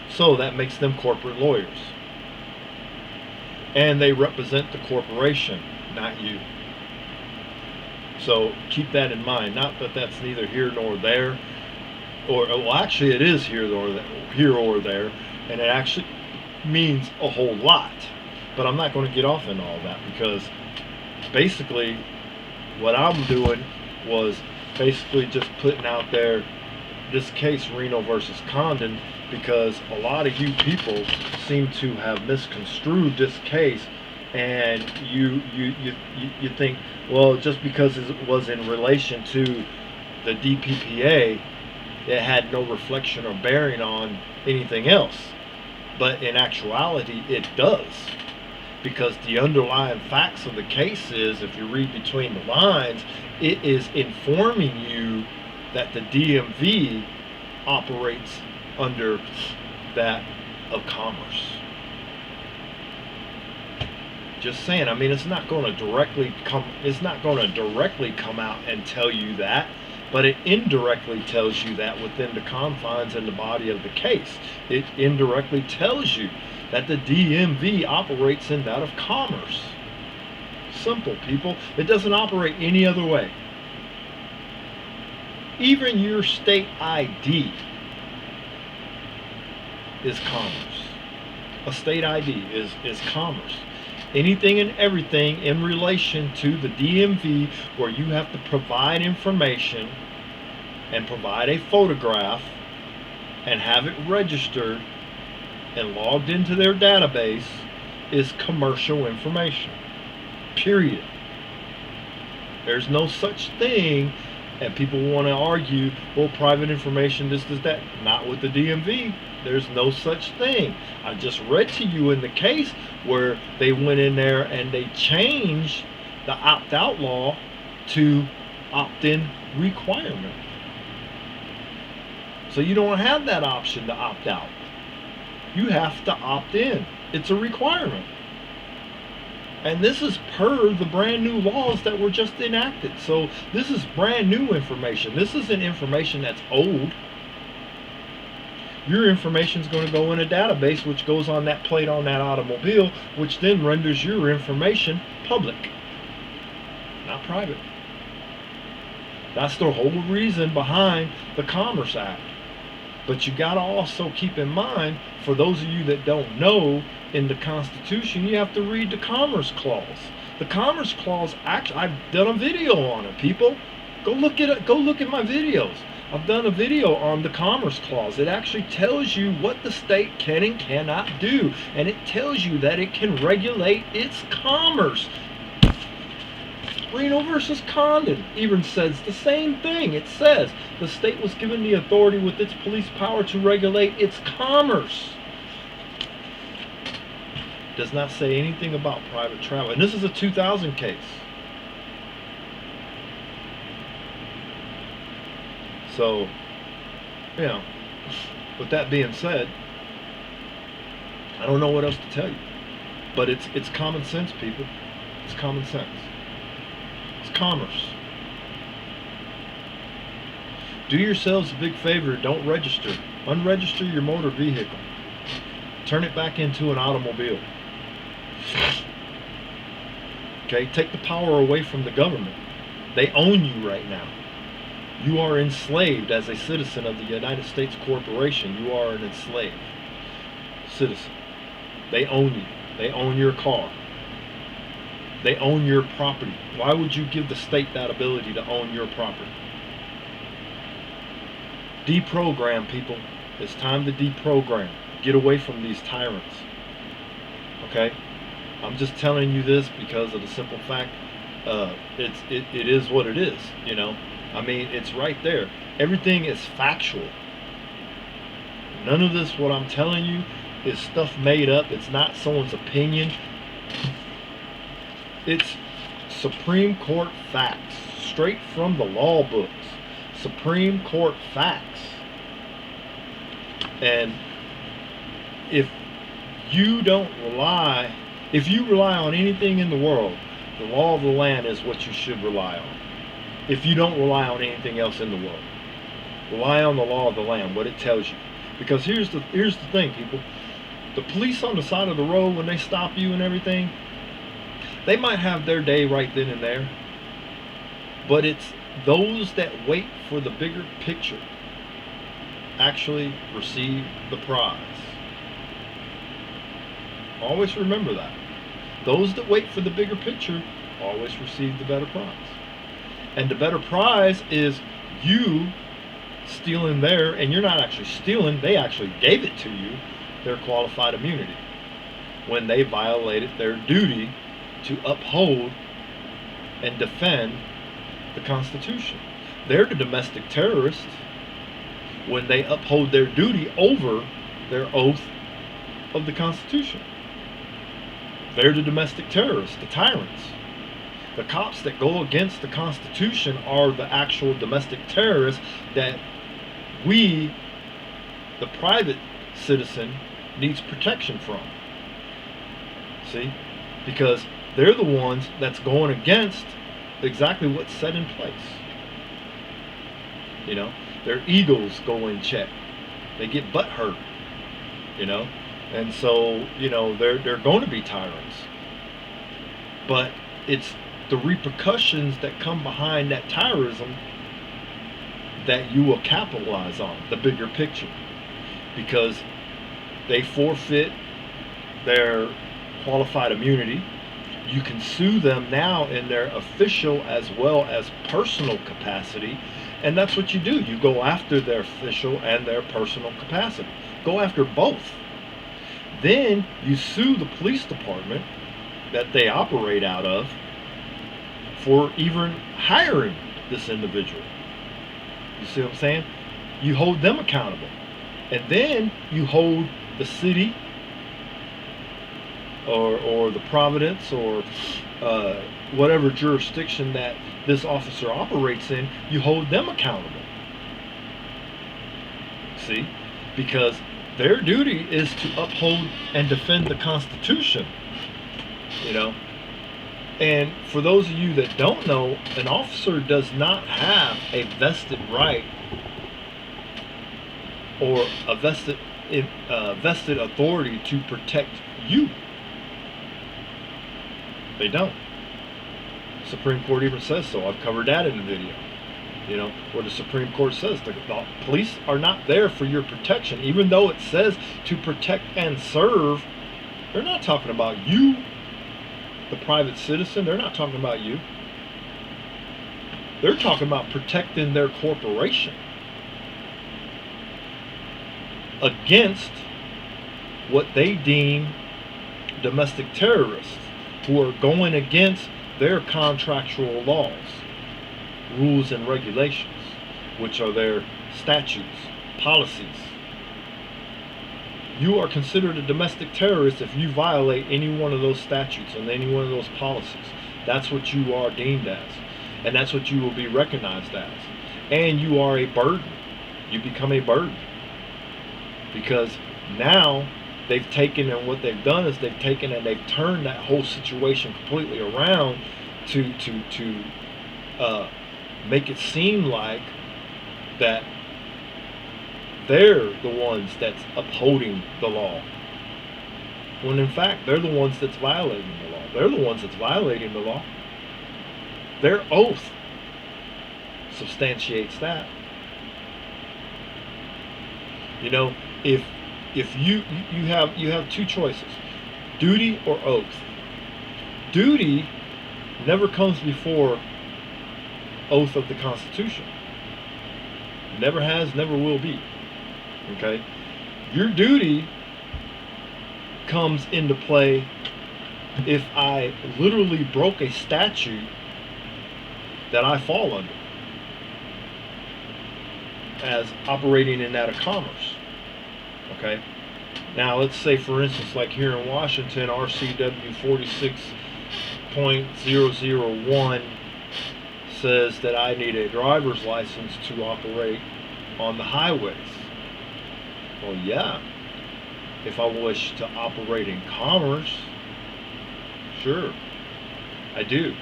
So that makes them corporate lawyers. And they represent the corporation, not you. So keep that in mind. Not that that's neither here nor there, or well, actually it is here or there, and it actually means a whole lot. But I'm not going to get off in all that, because basically what I'm doing was basically just putting out there this case, Reno versus Condon, because a lot of you people seem to have misconstrued this case, and you think, well, just because it was in relation to the DPPA, it had no reflection or bearing on anything else. But in actuality, it does, because the underlying facts of the case is, if you read between the lines, it is informing you that the DMV operates under that of commerce. Just saying. I mean, it's not going to directly come out and tell you that, but it indirectly tells you that within the confines and the body of the case. It indirectly tells you that the DMV operates in that of commerce. Simple, people. It doesn't operate any other way. Even your state ID is commerce. A state ID is commerce. Anything and everything in relation to the DMV where you have to provide information and provide a photograph and have it registered and logged into their database is commercial information. Period. There's no such thing, and people want to argue, well, private information, this, that. Not with the DMV. There's no such thing. I just read to you in the case where they went in there and they changed the opt-out law to opt-in requirement. So you don't have that option to opt out. You have to opt in. It's a requirement. And this is per the brand new laws that were just enacted. So this is brand new information. This isn't information that's old. Your information is going to go in a database which goes on that plate on that automobile, which then renders your information public, not private. That's the whole reason behind the Commerce Act. But you got to also keep in mind, for those of you that don't know, in the Constitution, you have to read the Commerce Clause. The Commerce Clause, actually, I've done a video on it, people. Go look at it. Go look at my videos. I've done a video on the Commerce Clause. It actually tells you what the state can and cannot do, and it tells you that it can regulate its commerce. Reno versus Condon even says the same thing. It says the state was given the authority with its police power to regulate its commerce. Does not say anything about private travel. And this is a 2000 case. So, you know, with that being said, I don't know what else to tell you. But it's common sense, people. It's common sense. It's commerce. Do yourselves a big favor. Don't register. Unregister your motor vehicle. Turn it back into an automobile. Okay, take the power away from the government. They own you right now. You are enslaved as a citizen of the United States Corporation. You are an enslaved citizen. They own you. They own your car. They own your property. Why would you give the state that ability to own your property? Deprogram, people. It's time to deprogram. Get away from these tyrants. Okay? I'm just telling you this because of the simple fact it is what it is, you know. I mean, it's right there. Everything is factual. None of this, what I'm telling you, is stuff made up. It's not someone's opinion. It's Supreme Court facts, straight from the law books. Supreme Court facts. And if you rely on anything in the world, the law of the land is what you should rely on. If you don't rely on anything else in the world, rely on the law of the land, what it tells you. Because here's the thing, people. The police on the side of the road, when they stop you and everything, they might have their day right then and there. But it's those that wait for the bigger picture actually receive the prize. Always remember that. Those that wait for the bigger picture always receive the better prize. And the better prize is you stealing their, and you're not actually stealing, they actually gave it to you, their qualified immunity when they violated their duty to uphold and defend the Constitution. They're the domestic terrorists when they uphold their duty over their oath of the Constitution. They're the domestic terrorists, the tyrants. The cops that go against the Constitution are the actual domestic terrorists that we, the private citizen, needs protection from. See? Because they're the ones that's going against exactly what's set in place. You know? Their egos go in check. They get butt hurt. You know? And so, you know, they're going to be tyrants. But it's the repercussions that come behind that tyrannism that you will capitalize on, the bigger picture. Because they forfeit their qualified immunity. You can sue them now in their official as well as personal capacity. And that's what you do. You go after their official and their personal capacity. Go after both. Then you sue the police department that they operate out of for even hiring this individual. You see what I'm saying? You hold them accountable. And then you hold the city or the Providence or whatever jurisdiction that this officer operates in, you hold them accountable. See? Because their duty is to uphold and defend the Constitution, you know. And for those of you that don't know, an officer does not have a vested right or a vested authority to protect you. They don't. Supreme Court even says so. I've covered that in the video. You know, where the Supreme Court says the police are not there for your protection. Even though it says to protect and serve, they're not talking about you, the private citizen. They're not talking about you. They're talking about protecting their corporation against what they deem domestic terrorists who are going against their contractual laws, rules and regulations, which are their statutes, policies. You are considered a domestic terrorist if you violate any one of those statutes and any one of those policies. That's what you are deemed as, and that's what you will be recognized as. And you are a burden. You become a burden, because now they've taken, and what they've done is they've taken and they've turned that whole situation completely around to make it seem like that they're the ones that's upholding the law, when in fact they're the ones that's violating the law. They're the ones that's violating the law. Their oath substantiates that. You know, if you have two choices: duty or oath. Duty never comes before oath of the Constitution. Never has, never will be. Okay? Your duty comes into play if I literally broke a statute that I fall under as operating in that of commerce. Okay? Now, let's say, for instance, like here in Washington, RCW 46.001 says that I need a driver's license to operate on the highways. Well, yeah. If I wish to operate in commerce, sure, I do.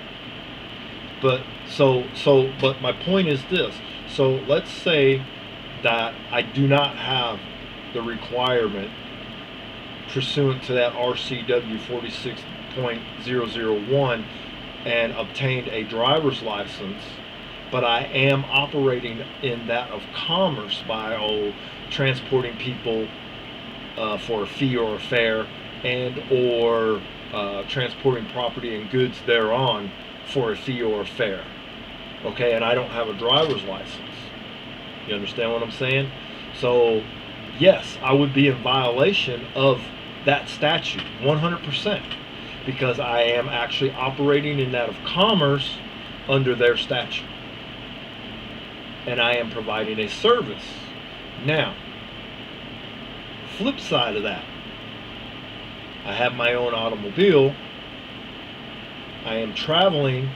But but my point is this. So let's say that I do not have the requirement pursuant to that RCW 46.001 and obtained a driver's license, but I am operating in that of commerce by transporting people for a fee or a fare, and or transporting property and goods thereon for a fee or a fare. Okay, and I don't have a driver's license. You understand what I'm saying? So yes, I would be in violation of that statute 100%, because I am actually operating in that of commerce under their statute, and I am providing a service. Now, flip side of that, I have my own automobile. I am traveling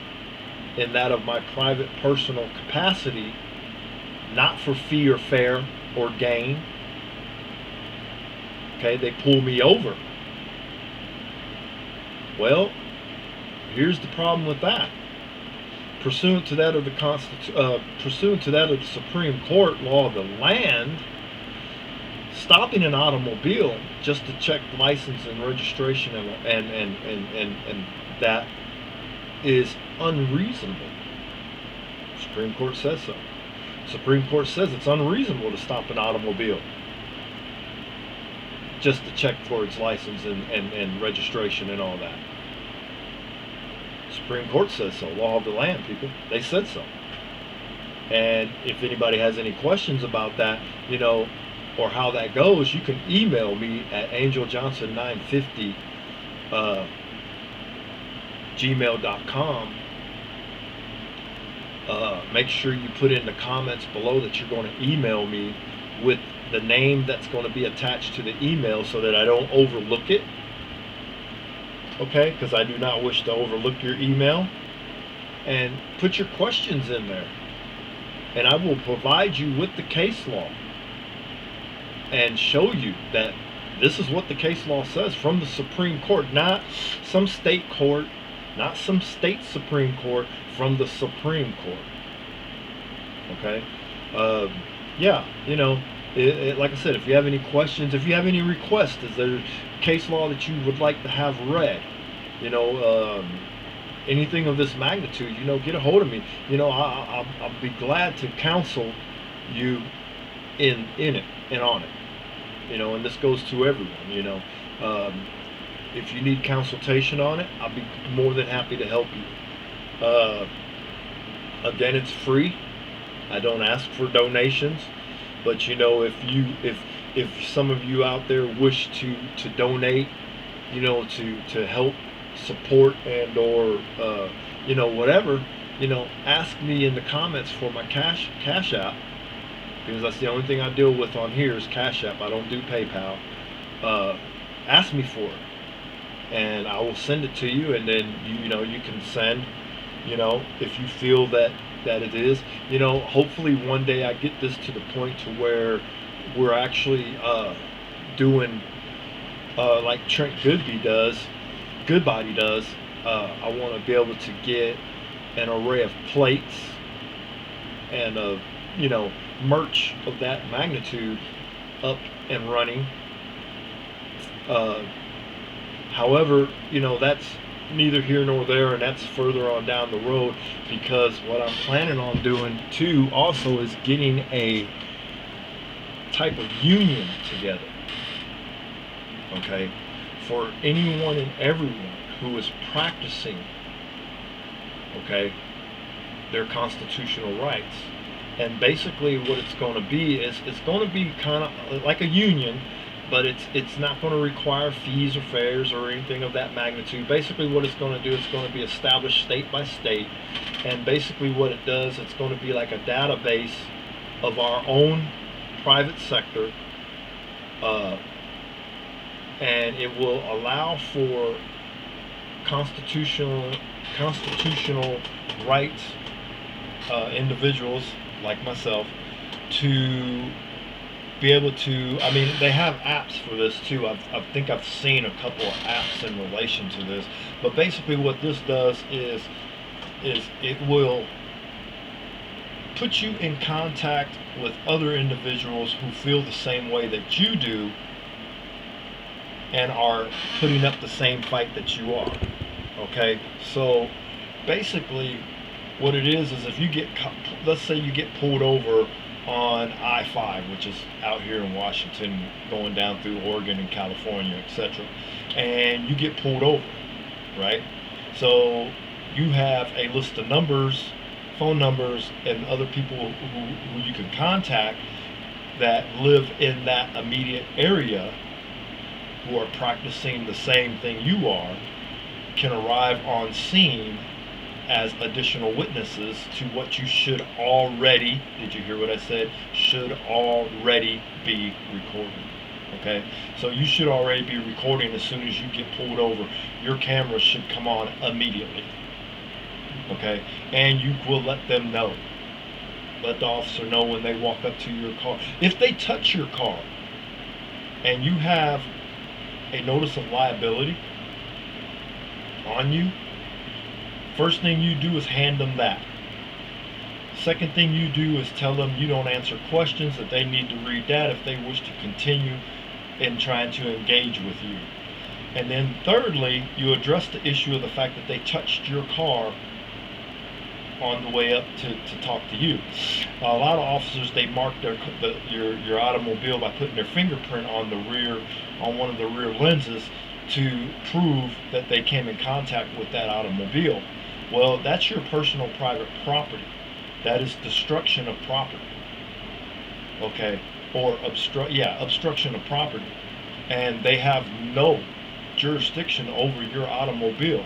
in that of my private personal capacity, not for fee or fare or gain. Okay, they pull me over. Well, here's the problem with that. Pursuant to that of the Supreme Court law of the land, stopping an automobile just to check license and registration and that is unreasonable. Supreme Court says so. Supreme Court says it's unreasonable to stop an automobile just to check for its license and registration and all that. Supreme Court says so. Law of the land, people. They said so. And if anybody has any questions about that, you know, or how that goes, you can email me at angeljohnson950 gmail.com. Make sure you put in the comments below that you're going to email me with the name that's going to be attached to the email, so that I don't overlook it. Okay, because I do not wish to overlook your email. And put your questions in there, and I will provide you with the case law. and show you that this is what the case law says from the Supreme Court, not some state court, not some state Supreme Court, from the Supreme Court. Okay? Yeah, you know, like I said, if you have any questions, if you have any requests, is there case law that you would like to have read? You know, anything of this magnitude, you know, get a hold of me. You know, I'll be glad to counsel you in it and on it. You know, and this goes to everyone. You know, if you need consultation on it, I'll be more than happy to help you. Again, it's free. I don't ask for donations, but you know, if some of you out there wish to donate, you know, to help support and or you know, whatever, you know, ask me in the comments for my cash app, because that's the only thing I deal with on here is Cash App. I don't do PayPal. Ask me for it, and I will send it to you, and then you know, you can send, you know, if you feel that it is, you know, hopefully one day I get this to the point to where we're actually doing like Trent Goodbody does. I want to be able to get an array of plates and you know, merch of that magnitude up and running. However, you know, that's neither here nor there, and that's further on down the road, because what I'm planning on doing too also is getting a type of union together, okay, for anyone and everyone who is practicing, okay, their constitutional rights. And basically what it's going to be is, it's going to be kind of like a union, but it's not going to require fees or fares or anything of that magnitude. Basically what it's going to do, it's going to be established state by state, and basically what it does, it's going to be like a database of our own private sector, and it will allow for constitutional rights individuals like myself to be able to, I mean, they have apps for this too. I think I've seen a couple of apps in relation to this, but basically what this does is it will put you in contact with other individuals who feel the same way that you do and are putting up the same fight that you are. Okay, so basically what it is if you get, let's say you get pulled over on I-5, which is out here in Washington, going down through Oregon and California, etc., and you get pulled over, right? So you have a list of numbers, phone numbers, and other people who you can contact that live in that immediate area who are practicing the same thing you are, can arrive on scene as additional witnesses to what you should already, did you hear what I said? Should already be recording. Okay? So you should already be recording as soon as you get pulled over. Your camera should come on immediately. Okay? And you will let them know. Let the officer know when they walk up to your car. If they touch your car and you have a notice of liability on you, first thing you do is hand them that. Second thing you do is tell them you don't answer questions, that they need to read that if they wish to continue in trying to engage with you. And then thirdly, you address the issue of the fact that they touched your car on the way up to talk to you. A lot of officers, they mark your automobile by putting their fingerprint on the rear, on one of the rear lenses, to prove that they came in contact with that automobile. Well, that's your personal private property. That is destruction of property. Okay, or obstruction of property. And they have no jurisdiction over your automobile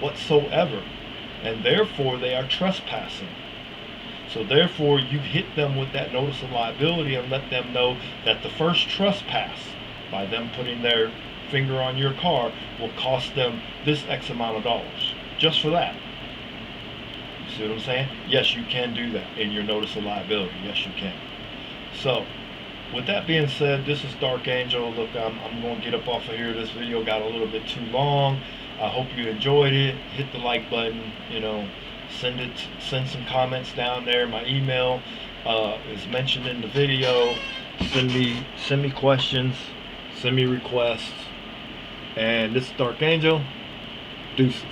whatsoever. And therefore they are trespassing. So therefore you hit them with that notice of liability and let them know that the first trespass, by them putting their finger on your car, will cost them this X amount of dollars. Just for that. You see what I'm saying? Yes, you can do that in your notice of liability. Yes, you can. So with that being said, this is Dark Angel. Look, I'm going to get up off of here. This video got a little bit too long. I hope you enjoyed it. Hit the like button. You know, send some comments down there. My email is mentioned in the video. Send me questions. Send me requests. And this is Dark Angel. Deuces.